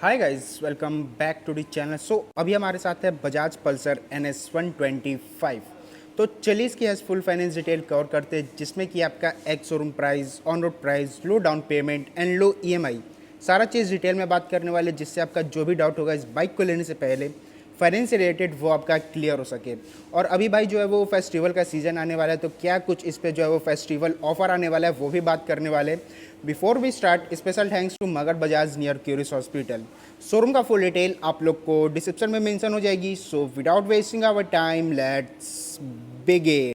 Hi guys, welcome back to the channel. अभी हमारे साथ है बजाज पल्सर NS 125। तो चलिए इसकी आज फुल फाइनेंस डिटेल कवर करते हैं, जिसमें कि आपका ex showroom price, on road price, low down payment and low EMI, सारा चीज़ डिटेल में बात करने वाले, जिससे आपका जो भी डाउट होगा इस बाइक को लेने से पहले फाइनेंस से रिलेटेड वो आपका क्लियर हो सके। और अभी भाई जो है वो फेस्टिवल का सीज़न आने वाला है, तो क्या कुछ इस पे जो है वो फेस्टिवल ऑफर आने वाला है वो भी बात करने वाले। Before we start, special thanks to Magadh Bajaj near curious hospital. Showroom का फुल डिटेल आप लोग को डिस्क्रिप्शन में मेंशन हो जाएगी। So without wasting our time, let's begin.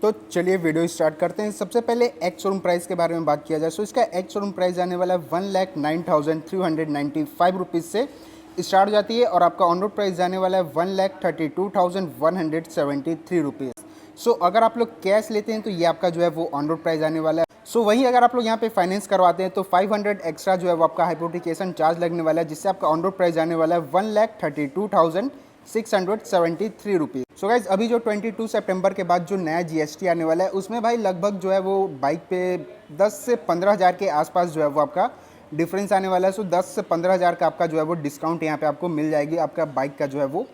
तो चलिए वीडियो स्टार्ट करते हैं। सबसे पहले एक्स शोरूम प्राइस के बारे में बात किया जाए। इसका एक्स शोरूम प्राइस आने वाला है 1,09,395 रुपीज़ से स्टार्ट हो जाती है, और आपका ऑन रोड प्राइस जाने वाला है 1,32,173 रुपीज़। अगर आप लोग कैश लेते हैं तो ये आपका जो है वो ऑन रोड प्राइस आने वाला है। वहीं अगर आप लोग यहाँ पे फाइनेंस करवाते हैं तो 500 एक्स्ट्रा जो है वो आपका हाइपोथिकेशन चार्ज लगने वाला है, जिससे आपका ऑन रोड प्राइस आने वाला है 1,32,673 रुपीज़। गाइज अभी जो 22 सितंबर के बाद जो नया GST आने वाला है, उसमें भाई लगभग जो है वो बाइक पे 10 से 15 हज़ार के आसपास जो है वो आपका डिफरेंस आने वाला है। 10 से 15 हज़ार का आपका जो है वो डिस्काउंट यहाँ पे आपको मिल जाएगी आपका बाइक का जो है वो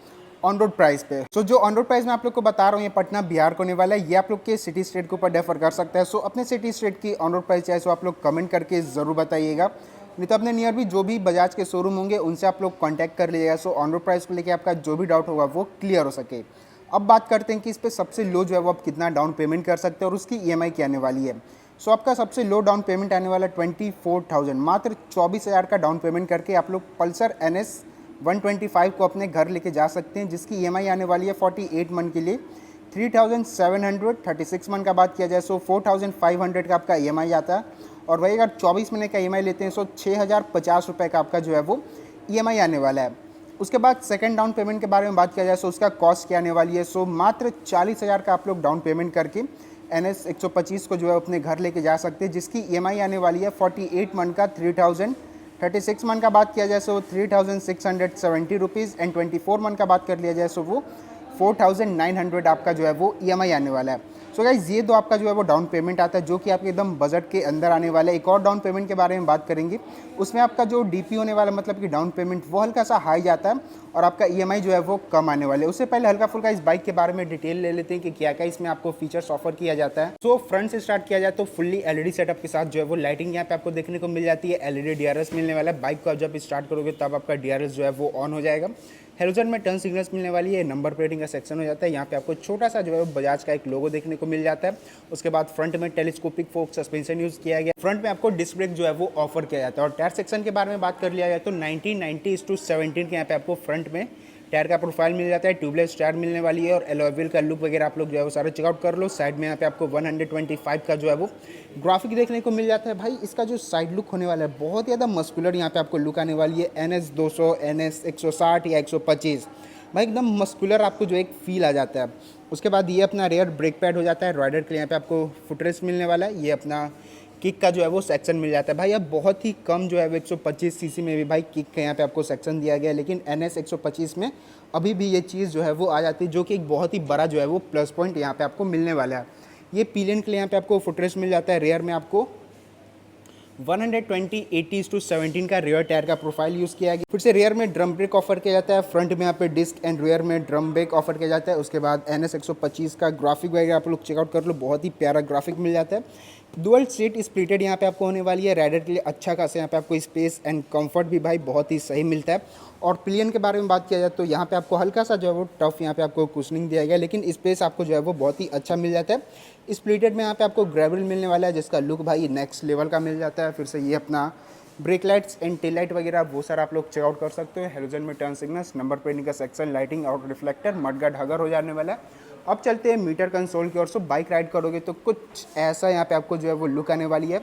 ऑन रोड प्राइस पे। जो ऑन रोड प्राइस मैं आप लोग को बता रहा हूँ, ये पटना बिहार को होने वाला है। ये आप लोग के सिटी स्टेट के ऊपर डिफर कर सकता है। अपने सिटी स्टेट की ऑन रोड प्राइस चाहे आप लोग कमेंट करके ज़रूर बताइएगा, नहीं तो अपने नियर भी जो भी बजाज के शोरूम होंगे उनसे आप लोग कांटेक्ट कर लीजिएगा। ऑन रोड प्राइस को लेकर आपका जो भी डाउट होगा वो क्लियर हो सके। अब बात करते हैं कि इस पर सबसे लो जो है वो आप कितना डाउन पेमेंट कर सकते हैं और उसकी EMI क्या आने वाली है। आपका सबसे लो डाउन पेमेंट आने वाला 24,000, मात्र 24,000 का डाउन पेमेंट करके आप लोग पल्सर NS 125 को अपने घर लेके जा सकते हैं, जिसकी EMI आने वाली है 48 मंथ के लिए 3,736 मंथ का बात किया जाए 4,500 का आपका EMI आता है। और वही अगर 24 महीने का EMI लेते हैं 6,050 रुपये का आपका जो है वो EMI आने वाला है। उसके बाद सेकंड डाउन पेमेंट के बारे में बात किया जाए उसका कॉस्ट क्या आने वाली है। मात्र 40,000 का आप लोग डाउन पेमेंट करके NS 125 को जो है अपने घर लेके जा सकते हैं, जिसकी EMI आने वाली है 48 मंथ का 3,036 मंथ का बात किया जाए 3,670 रुपीज़ एंड 24 मंथ का बात कर लिया जाए वो 4,900 आपका जो है वो EMI आने वाला है। गाइज ये दो आपका जो है वो डाउन पेमेंट आता है, जो कि आपके एकदम बजट के अंदर आने वाला है। एक और डाउन पेमेंट के बारे में बात करेंगे, उसमें आपका जो DP होने वाला मतलब कि डाउन पेमेंट वो हल्का सा हाई जाता है और आपका EMI जो है वो कम आने वाले। उससे पहले हल्का फुल्का इस बाइक के बारे में डिटेल ले लेते हैं कि क्या क्या इसमें आपको फीचर्स ऑफर किया जाता है। फ्रंट से स्टार्ट किया जाए तो फुल्ली LED सेटअप के साथ जो है वो लाइटिंग यहाँ पे आपको देखने को मिल जाती है। LED DRS मिलने वाला है। बाइक को जब स्टार्ट करोगे तब आपका DRS जो है वो ऑन हो जाएगा। हेलोजन में टर्न सिग्नल्स मिलने वाली है। नंबर प्लेटिंग का सेक्शन हो जाता है। यहाँ पे आपको छोटा सा जो है बजाज का एक लोगो देखने को मिल जाता है। उसके बाद फ्रंट में टेलीस्कोपिक फोक सस्पेंशन यूज किया गया। फ्रंट में आपको डिस्क ब्रेक जो है वो ऑफर किया जाता है। और टायर सेक्शन के बारे में बात कर लिया जाए तो 1990:17 के यहाँ पे आपको फ्रंट में टायर का प्रोफाइल मिल जाता है। ट्यूबलेस टायर मिलने वाली है और एलॉय व्हील का लुक वगैरह आप लोग जो है वो सारे चेकआउट कर लो। साइड में यहाँ पे आपको 125 का जो है वो ग्राफिक देखने को मिल जाता है। भाई इसका जो साइड लुक होने वाला है बहुत ज़्यादा मस्कुलर यहाँ पे आपको लुक आने वाली है। NS 200, NS 160 या 125 भाई एकदम मस्कुलर आपको जो एक फील आ जाता है। उसके बाद ये अपना रेयर ब्रेक पैड हो जाता है। राइडर के लिए यहाँ पे आपको फुटरेस्ट मिलने वाला है। ये अपना किक का जो है वो सेक्शन मिल जाता है। भाई अब बहुत ही कम जो है वो 125 सीसी में भी भाई किक का यहाँ पे आपको सेक्शन दिया गया है, लेकिन NS 125 में अभी भी ये चीज़ जो है वो आ जाती है, जो कि एक बहुत ही बड़ा जो है वो प्लस पॉइंट यहाँ पे आपको मिलने वाला है। ये पिलियन के लिए यहाँ पे आपको फुटरेस्ट मिल जाता है। रेयर में आपको 120/80:17 का रेयर टायर का प्रोफाइल यूज़ किया गया। फिर से रेयर में ड्रम ब्रेक ऑफर किया जाता है। फ्रंट में यहाँ पे डिस्क एंड रेयर में ड्रम ब्रेक ऑफर किया जाता है। उसके बाद NS 125 का ग्राफिक वगैरह आप लोग चेकआउट कर लो, बहुत ही प्यारा ग्राफिक मिल जाता है। डुअल सीट स्प्लिटेड यहाँ पे आपको होने वाली है। राइडर के लिए अच्छा खासा यहाँ पे आपको स्पेस एंड कंफर्ट भी भाई बहुत ही सही मिलता है। और पिलियन के बारे में बात किया जाए तो यहाँ पे आपको हल्का सा जो है वो टफ यहाँ पे आपको कुशनिंग दिया गया है, लेकिन स्पेस आपको जो है वो बहुत ही अच्छा मिल जाता है। स्प्लिटेड में यहाँ पे आपको ग्रेवल मिलने वाला है, जिसका लुक भाई नेक्स्ट लेवल का मिल जाता है। फिर से ये अपना break lights and tail light वगैरह वो सारा आप लोग चेकआउट कर सकते हो। हेलोजन में टर्न सिग्नल्स, नंबर प्लेटिंग का सेक्शन, लाइटिंग और रिफ्लेक्टर, मडगार्ड हगर हो जाने वाला है। अब चलते हैं मीटर कंसोल की ओर। बाइक राइड करोगे तो कुछ ऐसा यहाँ पे आपको जो है वो लुक आने वाली है।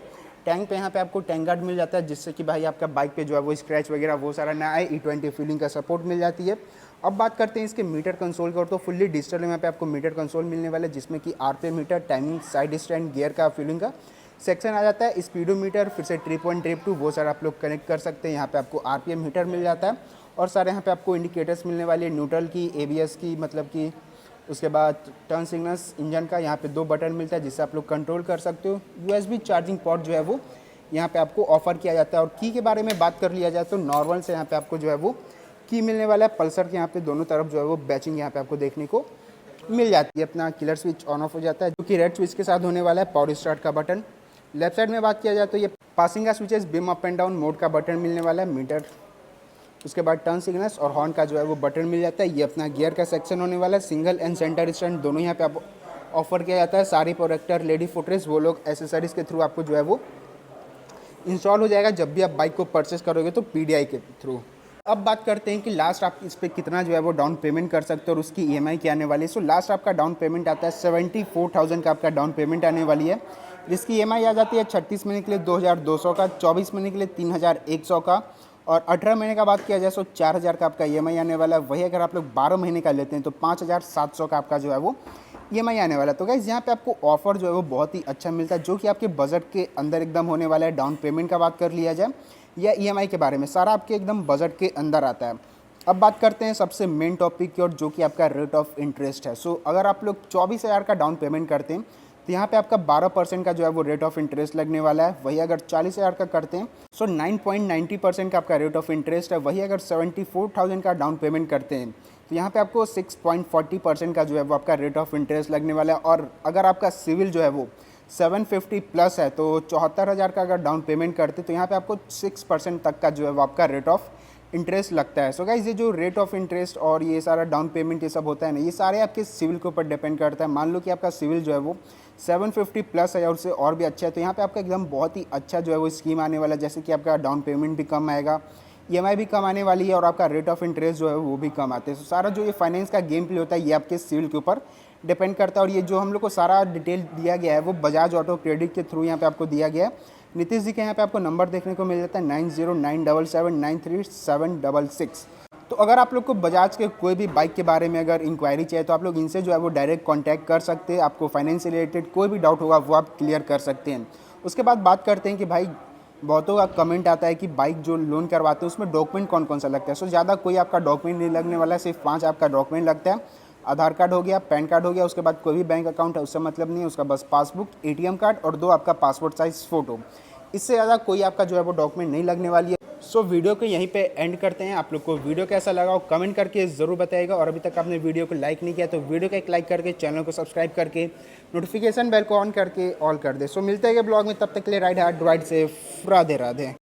टैंक पे यहाँ पे आपको टैंक गार्ड मिल जाता है, जिससे कि भाई आपका बाइक पे जो है वो स्क्रैच वगैरह वो सारा ना आए। E20 फीलिंग का सपोर्ट मिल जाती है। अब बात करते हैं इसके मीटर कंसोल की ओर। तो फुल्ली डिजिटल यहाँ पे आपको मीटर कंसोल मिलने वाला है, जिसमें कि RPM meter, timing, side stand, gear का फीलिंग का सेक्शन आ जाता है। स्पीडोमीटर, फिर से ट्रिप 1 ट्रिप 2 वो सारा आप लोग कनेक्ट कर सकते हैं। यहाँ पे आपको RPM मीटर मिल जाता है और सारे यहाँ पे आपको इंडिकेटर्स मिलने वाले हैं, न्यूट्रल की, ABS की, मतलब कि उसके बाद टर्न सिग्नल्स, इंजन का यहाँ पे 2 बटन मिलता है जिससे आप लोग कंट्रोल कर सकते हो। USB चार्जिंग पोर्ट जो है वो यहाँ पे आपको ऑफ़र किया जाता है। और की के बारे में बात कर लिया जाए तो नॉर्मल से यहाँ पे आपको जो है वो की मिलने वाला है। पल्सर के यहाँ पे दोनों तरफ जो है वो बैचिंग यहाँ पे आपको देखने को मिल जाती है। अपना किलर स्विच ऑन ऑफ हो जाता है जो कि रेड स्विच के साथ होने वाला है। पावर स्टार्ट का बटन लेफ्ट साइड में बात किया जाए तो ये पासिंग का switches, beam up and down mode का बटन मिलने वाला है, मीटर, उसके बाद टर्न सिग्नल्स और हॉर्न का जो है वो बटन मिल जाता है। ये अपना गियर का सेक्शन होने वाला है। सिंगल एंड सेंटर स्टैंड दोनों यहाँ पे आप ऑफर किया जाता है। सारी प्रोडक्टर, लेडी फुटरेस, वो लोग एसेसरीज के थ्रू आपको जो है वो इंस्टॉल हो जाएगा जब भी आप बाइक को परचेस करोगे तो पीडीआई के थ्रू। अब बात करते हैं कि लास्ट आप इस पर कितना जो है वो डाउन पेमेंट कर सकते हो और उसकी ईएमआई क्या आने वाली है। सो लास्ट आपका डाउन पेमेंट आता है 74,000 का आपका डाउन पेमेंट आने वाली है, जिसकी ईएमआई आ जाती है 36 महीने के लिए 2,200 का, 24 महीने के लिए 3,100 का और 18 महीने का बात किया जाए तो 4,000 का आपका ईएमआई आने वाला है। वही अगर आप लोग 12 महीने का लेते हैं तो 5,700 का आपका जो है वो ईएमआई आने वाला है। तो गाइस यहाँ पे आपको ऑफर जो है वो बहुत ही अच्छा मिलता है जो कि आपके बजट के अंदर एकदम होने वाला है। डाउन पेमेंट का बात कर लिया जाए या ईएमआई के बारे में, सारा आपके एकदम बजट के अंदर आता है। अब बात करते हैं सबसे मेन टॉपिक की और जो कि आपका रेट ऑफ इंटरेस्ट है। सो अगर आप लोग 24,000 का डाउन पेमेंट करते हैं तो यहाँ पे आपका 12% का जो है वो रेट ऑफ इंटरेस्ट लगने वाला है। वही अगर 40,000 का करते हैं सो 9.90% का आपका रेट ऑफ इंटरेस्ट है। वही अगर 74,000 का डाउन पेमेंट करते हैं तो यहाँ पे आपको 6.40% का जो है वो आपका रेट ऑफ इंटरेस्ट लगने वाला है। और अगर आपका सिविल जो है वो 750 प्लस है तो 74,000 का अगर डाउन पेमेंट करते तो यहाँ पे आपको 6% तक का जो है वो आपका रेट ऑफ इंटरेस्ट लगता है। सो गाइस ये जो रेट ऑफ इंटरेस्ट और ये सारा डाउन पेमेंट ये सब होता है ना, ये सारे आपके सिविल के ऊपर डिपेंड करता है। मान लो कि आपका सिविल जो है वो 750 प्लस है और उससे और भी अच्छा है तो यहाँ पे आपका एकदम बहुत ही अच्छा जो है वो स्कीम आने वाला है, जैसे कि आपका डाउन पेमेंट भी कम आएगा, ईएमआई भी कम आने वाली है और आपका रेट ऑफ इंटरेस्ट जो है वो भी कम आते हैं। तो सारा जो ये फाइनेंस का गेम प्ले होता है ये आपके सिविल के ऊपर डिपेंड करता है। और ये जो हम लोग को सारा डिटेल दिया गया है वो बजाज ऑटो क्रेडिट के थ्रू यहाँ पे आपको दिया गया है। नीतीश जी के यहाँ पे आपको नंबर देखने को मिल जाता है 9097793766। तो अगर आप लोग को बजाज के कोई भी बाइक के बारे में अगर इंक्वायरी चाहिए तो आप लोग इनसे जो है वो डायरेक्ट कांटेक्ट कर सकते हैं। आपको फाइनेंस से रिलेटेड कोई भी डाउट होगा वो आप क्लियर कर सकते हैं। उसके बाद बात करते हैं कि भाई बहुतों का कमेंट आता है कि बाइक जो लोन करवाते हैं उसमें डॉक्यूमेंट कौन कौन सा लगता है। सो ज़्यादा कोई आपका डॉक्यूमेंट नहीं लगने वाला है, सिर्फ 5 आपका डॉक्यूमेंट लगता है। आधार कार्ड हो गया, पैन कार्ड हो गया, उसके बाद कोई भी बैंक अकाउंट है उससे मतलब नहीं है, उसका बस पासबुक, एटीएम कार्ड और 2 आपका पासपोर्ट साइज फ़ोटो। इससे ज़्यादा कोई आपका जो है वो डॉक्यूमेंट नहीं लगने वाली है। सो वीडियो को यहीं पे एंड करते हैं। आप लोग को वीडियो कैसा लगा वो कमेंट करके ज़रूर बताइएगा। और अभी तक आपने वीडियो को लाइक नहीं किया तो वीडियो को एक लाइक करके चैनल को सब्सक्राइब करके नोटिफिकेशन बेल को ऑन करके ऑल कर दे। सो मिलते हैं ब्लॉग में, तब तक के लिए ride hard ride safe, Radhe Radhe.